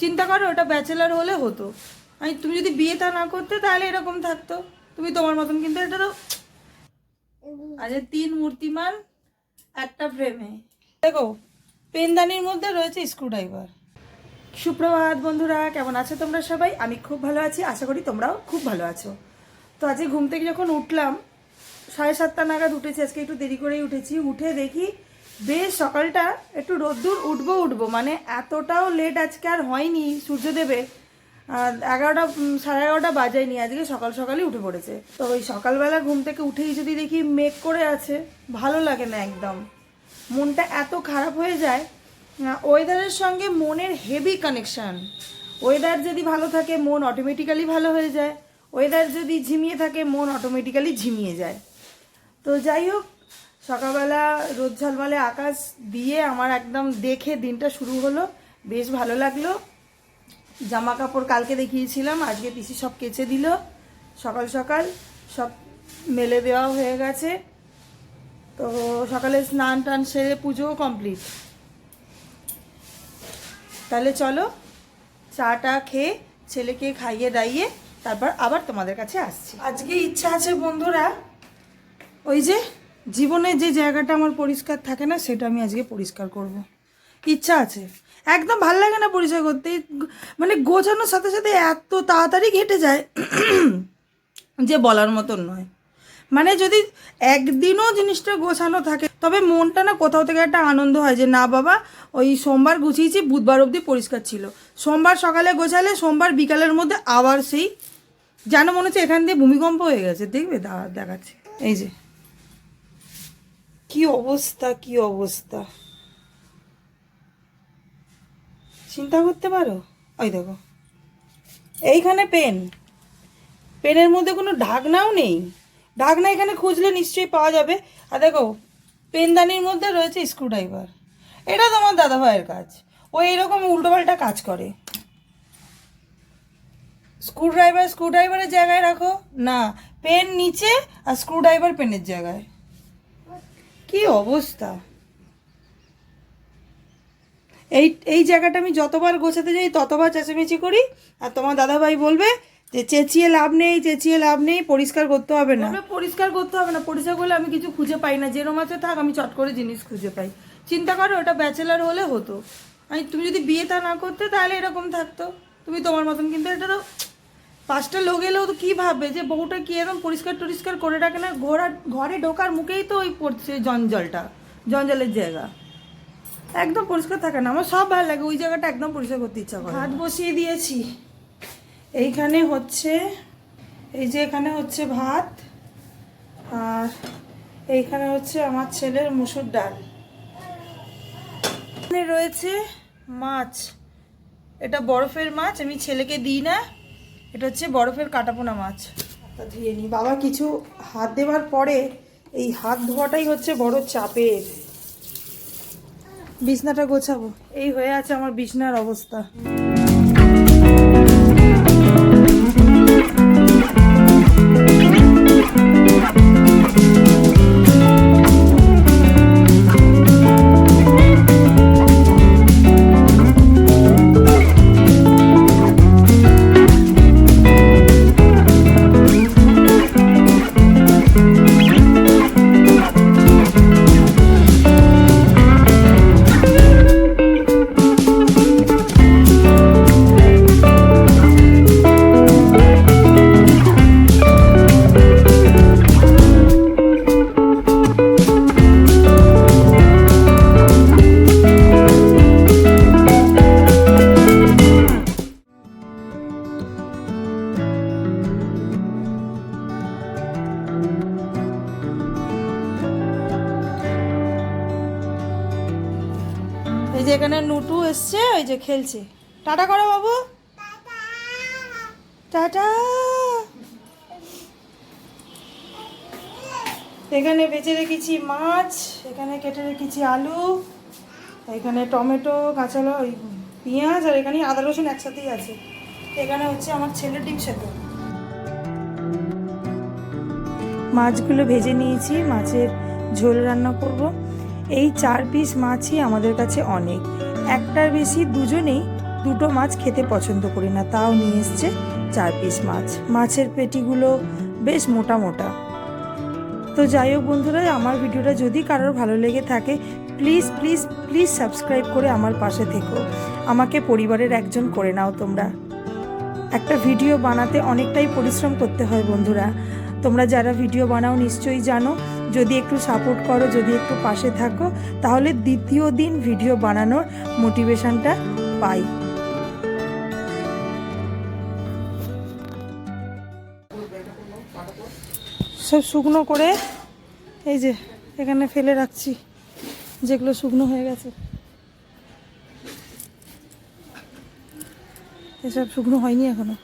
চিন্তা করো, ওটা ব্যাচেলার হলে হতো। তুমি যদি বিয়েটা না করতে তাহলে এরকম থাকতো। তুমি তোমার মতন, কিন্তু এটা তো আরে 3 মূর্তিমান একটা ফ্রেমে। দেখো, পেনদানির মধ্যে রয়েছে স্ক্রুড্রাইভার। সুপ্রভাত বন্ধুরা, কেমন আছো তোমরা সবাই? আমি খুব ভালো আছি, আশা করি তোমরাও খুব ভালো আছো। তো আজকে ঘুম থেকে যখন উঠলাম 7:30 নাগাদ উঠেছি, আজকে একটু দেরি করেই উঠেছি। উঠে দেখি বেশ সকালটা একটু রোদ্দুর উঠবো মানে এতটাও লেট আজকে আর হয়নি সূর্যদেবে। 11টা 11:30 বাজায়নি, আজকে সকাল সকালই উঠে পড়েছে। তো ওই সকালবেলা ঘুম থেকে উঠেই যদি দেখি মেঘ করে আছে, ভালো লাগে না একদম, মনটা এত খারাপ হয়ে যায়। ওয়েদারের সঙ্গে মনের হেভি কানেকশান। ওয়েদার যদি ভালো থাকে মন অটোমেটিক্যালি ভালো হয়ে যায়, ওয়েদার যদি ঝিমিয়ে থাকে মন অটোমেটিক্যালি ঝিমিয়ে যায়। তো যাই হোক, সকালবেলা রোদ ঝলমলে আকাশ দিয়ে আমার একদম দেখে দিনটা শুরু হলো, বেশ ভালো লাগলো। জামা কাপড় কালকে দেখিয়েছিলাম, আজকে পিসি সব কেচে দিল, সকাল সকাল সব মেলে দেওয়া হয়ে গেছে। তো সকালে স্নান টান সেরে পুজোও কমপ্লিট। তাহলে চলো চাটা খেয়ে ছেলেকে খাইয়ে দাইয়ে তারপর আবার তোমাদের কাছে আসছি। আজকে ইচ্ছা আছে বন্ধুরা, ওই যে জীবনে যে জায়গাটা আমার পরিষ্কার থাকে না সেটা আমি আজকে পরিষ্কার করব। ইচ্ছা আছে, একদম ভাল লাগে না পরিষ্কার করতে, মানে গোছানোর সাথে সাথে এত তাড়াতাড়ি ঘেটে যায় যে বলার মতন নয়। মানে যদি একদিনও জিনিসটা গোছানো থাকে তবে মনটা না কোথাও থেকে একটা আনন্দ হয় যে না বাবা, ওই সোমবার গুছিয়েছি, বুধবার অবধি পরিষ্কার ছিল, সোমবার সকালে গোছালে সোমবার বিকালের মধ্যে আবার সেই যেন মনে হচ্ছে এখান দিয়ে ভূমিকম্প হয়ে গেছে। দেখবে দেখাচ্ছে, এই যে কি অবস্থা, কি অবস্থা, চিন্তা করতে পারো। ওই দেখো, এইখানে পেনের মধ্যে কোনো ঢাকনাও নেই, ঢাকনা এখানে খুঁজলে নিশ্চয়ই পাওয়া যাবে। আর দেখো, পেনদানির মধ্যে রয়েছে স্ক্রুড্রাইভার। এটা তোমার দাদা ভাইয়ের কাজ, ও এরকম উল্টোপাল্টা কাজ করে। স্ক্রুড্রাইভারের জায়গায় রাখো না, পেন নিচে আর স্ক্রুড্রাইভার পেনের জায়গায়। কি অবস্থা! এই জায়গাটা আমি যতবার গোছাতে যাই ততবার চেঁচামেচি করি, আর তোমার দাদাভাই বলবে যে চেঁচিয়ে লাভ নেই, পরিষ্কার করতে হবে না, পরিষ্কার করলে আমি কিছু খুঁজে পাই না, যেরম আছে থাক, আমি চট করে জিনিস খুঁজে পাই। চিন্তা করো, ওটা ব্যাচেলার হলে হতো। তুমি যদি বিয়েটা না করতে তাহলে এরকম থাকতো। তুমি তোমার মতন, কিন্তু এটা তো 5টা লোক এলেও তো কী ভাববে যে বউটা কি এরকম পরিষ্কার করে রাখে না। ঘরে ঢোকার মুখেই তো ওই পড়ছে জঞ্জালের জায়গা, একদম পরিষ্কার থাকে না। আমার সব ভালো লাগে, ওই জায়গাটা একদম পরিষ্কার করতে ইচ্ছা করে। ভাত বসিয়ে দিয়েছি, এইখানে হচ্ছে, এই যে এখানে হচ্ছে ভাত, আর এইখানে হচ্ছে আমার ছেলের মুসুর ডাল। এখানে রয়েছে মাছ, এটা বরফের মাছ, আমি ছেলেকে দিই না, এটা হচ্ছে বরফের কাটাপোনা মাছ। ধুয়ে নিই, বাবা কিছু হাত দেওয়ার পরে এই হাত ধোয়াটাই হচ্ছে বড় চাপের। বিছনাটা গোছাবো, এই হয়ে আছে আমার বিছনার অবস্থা। এই যে এখানে নুটু এসছে, ওই যে খেলছে। টাটা করো বাবু, টাটা। এখানে বেঁচে রেখেছি মাছ, এখানে কেটে রেখেছি আলু, এখানে টমেটো, কাঁচা ওই পেঁয়াজ, আর এখানে আদা রসুন একসাথেই আছে। এখানে হচ্ছে আমার ছেলের ডিম সেদ্ধ। মাছগুলো ভেজে নিয়েছি, মাছের ঝোল রান্না করব। এই 4 পিস মাছই আমাদের কাছে অনেক, একটার বেশি দুজনেই দুটো মাছ খেতে পছন্দ করি না, তাও নিয়ে এসছে 4 পিস মাছ। মাছের পেটিগুলো বেশ মোটা মোটা। তো যাই হোক বন্ধুরা, আমার ভিডিওটা যদি কারোর ভালো লেগে থাকে প্লিজ প্লিজ প্লিজ সাবস্ক্রাইব করে আমার পাশে থেকো, আমাকে পরিবারের একজন করে নাও তোমরা। একটা ভিডিও বানাতে অনেকটাই পরিশ্রম করতে হয় বন্ধুরা, তোমরা যারা ভিডিও বানাও নিশ্চয়ই জানো। যদি একটু সাপোর্ট করো, যদি একটু পাশে থাকো, তাহলে দ্বিতীয় দিন ভিডিও বানানোর মোটিভেশনটা পাই। সব শুকনো করে এই যে এখানে ফেলে রাখছি, যেগুলো শুকনো হয়ে গেছে। এসব শুকনো হয়নি এখনো।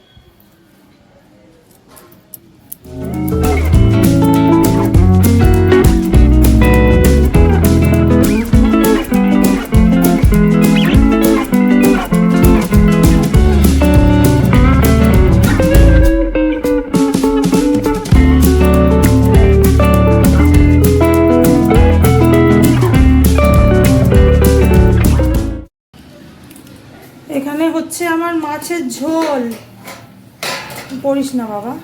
এখানে হচ্ছে আমার মাছের ঝোল। পড়িস না বাবা।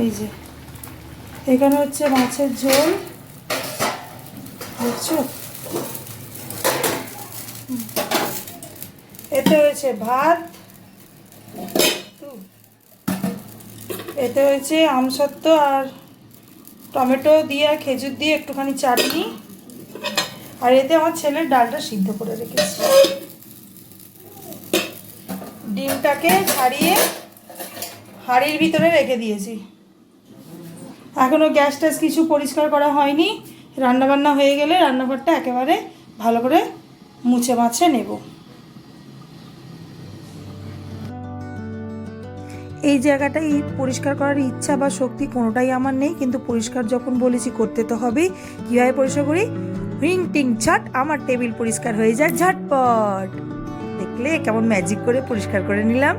এই যে এখানে হচ্ছে মাছের ঝোল, দেখছো? এতে হয়েছে ভাত, এতে হয়েছে আমসত্ত্ব আর টমেটো দিয়ে আর খেজুর দিয়ে একটুখানি চাটনি, আর এতে আমার ছেলের ডালটা সিদ্ধ করে রেখেছি। ডিমটাকে ছাড়িয়ে হাঁড়ির ভিতরে রেখে দিয়েছি। এখনও গ্যাস ট্যাস কিছু পরিষ্কার করা হয়নি। রান্নাবান্না হয়ে গেলে রান্নাঘরটা একেবারে ভালো করে মুছে মাছে নেব। এই জায়গাটাই পরিষ্কার করার ইচ্ছা বা শক্তি কোনোটাই আমার নেই, কিন্তু পরিষ্কার যখন বলেছি করতে তো হবেই। কীভাবে পরিষ্কার করি? রিং টিং ছাট, আমার টেবিল পরিষ্কার হয়ে যায় ঝটপট। দেখলে কেমন ম্যাজিক করে পরিষ্কার করে নিলাম।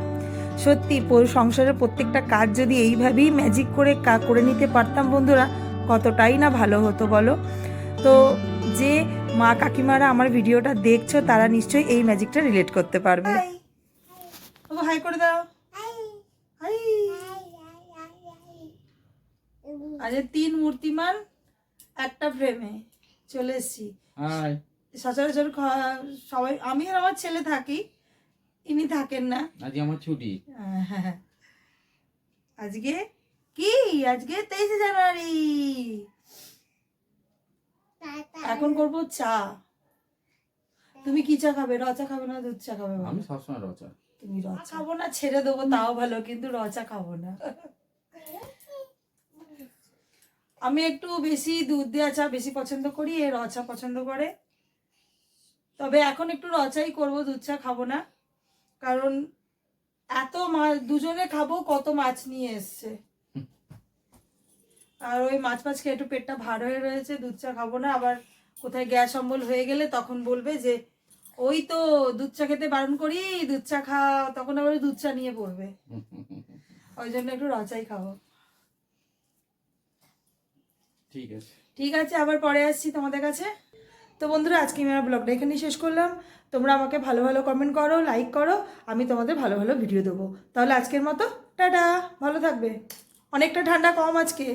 সত্যি সংসারের প্রত্যেকটা কাজ যদি এইভাবেই ম্যাজিক করে করে নিতে পারতাম বন্ধুরা, কতটাই না ভালো হতো বলো। তো যে মা কাকিমারা আমার ভিডিওটা দেখছো তারা নিশ্চয়ই এই ম্যাজিকটা রিলেট করতে পারবে। হাই করে দাও। আজ 3 মূর্তিমান একটা ফ্রেমে চলে এসেছি। সচরাচর সবাই, আমি আর আমার ছেলে থাকি, ইনি থাকেন না। আজ আমার ছুটি। আজকে কি? আজকে 23 জানুয়ারি। এখন করব চা। তুমি কি চা খাবে? র চা খাবে না দুধ চা খাবে? আমি সবসময় র চা। তুমি র চা খাবো না, ছেড়ে দেবো তাও ভালো, কিন্তু র চা খাবো না। আমি একটু বেশি দুধ দেওয়া চা বেশি পছন্দ করি, এ র চা পছন্দ করে। তবে এখন একটু র চাই করবো, দুধ চা খাবো না, কারণ এত মাছ দুজনে খাবো, কত মাছ নিয়ে এসছে, আর ওই মাছ খেয়ে একটু পেটটা ভার হয়ে রয়েছে। দুধ চা খাবো না, আবার কোথায় গ্যাস অম্বল হয়ে গেলে তখন বলবে যে ওই তো দুধ চা খেতে বারণ করি, দুধ চা খাও, তখন আবার দুধ চা নিয়ে পড়বে। ওই জন্য একটু রচাই খাবো। ঠিক আছে, আবার পরে আসছি তোমাদের কাছে। তো বন্ধুরা, আজকে আমি আমার ব্লগটা এখানেই শেষ করলাম। তোমরা আমাকে ভালো ভালো কমেন্ট করো, লাইক করো, আমি তোমাদের ভালো ভালো ভিডিও দেবো। তাহলে আজকের মতো টাটা, ভালো থাকবে। অনেকটা ঠান্ডা কম আজকে।